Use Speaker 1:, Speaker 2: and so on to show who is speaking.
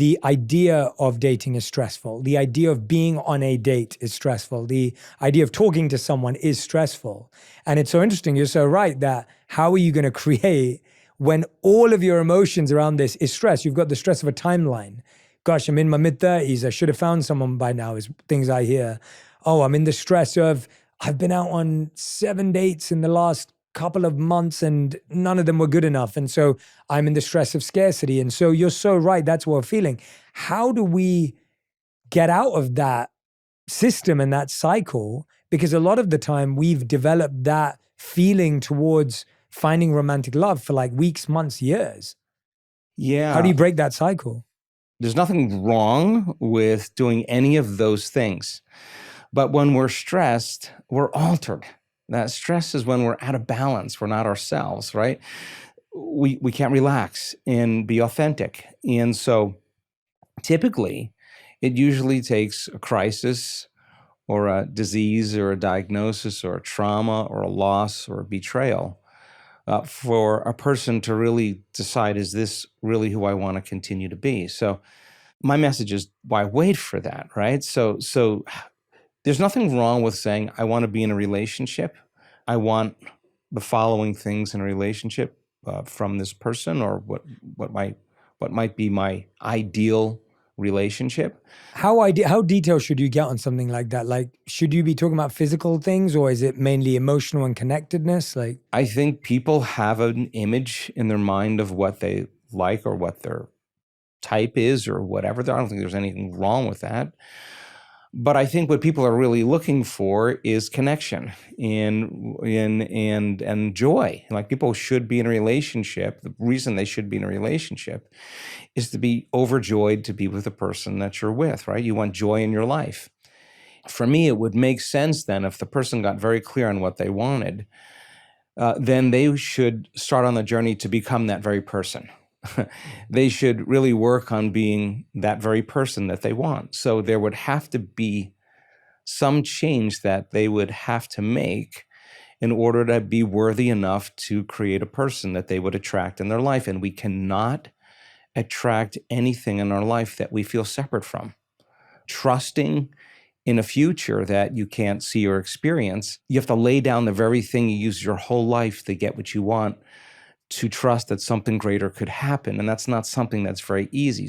Speaker 1: The idea of dating is stressful. The idea of being on a date is stressful. The idea of talking to someone is stressful. And it's so interesting. You're so right that how are you going to create when all of your emotions around this is stress? You've got the stress of a timeline. Gosh, I'm in my mid-30s. I should have found someone by now is things I hear. Oh, I'm in the stress of I've been out on 7 dates in the last couple of months and none of them were good enough. And so I'm in the stress of scarcity. And so you're so right. That's what we're feeling. How do we get out of that system and that cycle? Because a lot of the time we've developed that feeling towards finding romantic love for like weeks, months, years.
Speaker 2: Yeah.
Speaker 1: How do you break that cycle?
Speaker 2: There's nothing wrong with doing any of those things. But when we're stressed, we're altered. That stress is when we're out of balance. We're not ourselves, right? We can't relax and be authentic. And so typically, it usually takes a crisis or a disease or a diagnosis or a trauma or a loss or a betrayal for a person to really decide, is this really who I want to continue to be? So my message is, why wait for that, right? So there's nothing wrong with saying, I want to be in a relationship. I want the following things in a relationship from this person, or what might be my ideal relationship.
Speaker 1: How detailed should you get on something like that? Like, should you be talking about physical things, or is it mainly emotional and connectedness? Like,
Speaker 2: I think people have an image in their mind of what they like or what their type is or whatever. I don't think there's anything wrong with that. But I think what people are really looking for is connection and joy. Like, people should be in a relationship. The reason they should be in a relationship is to be overjoyed to be with the person that you're with, right? You want joy in your life. For me, it would make sense then if the person got very clear on what they wanted, then they should start on the journey to become that very person. They should really work on being that very person that they want. So there would have to be some change that they would have to make in order to be worthy enough to create a person that they would attract in their life. And we cannot attract anything in our life that we feel separate from. Trusting in a future that you can't see or experience, you have to lay down the very thing you use your whole life to get what you want, to trust that something greater could happen. And that's not something that's very easy.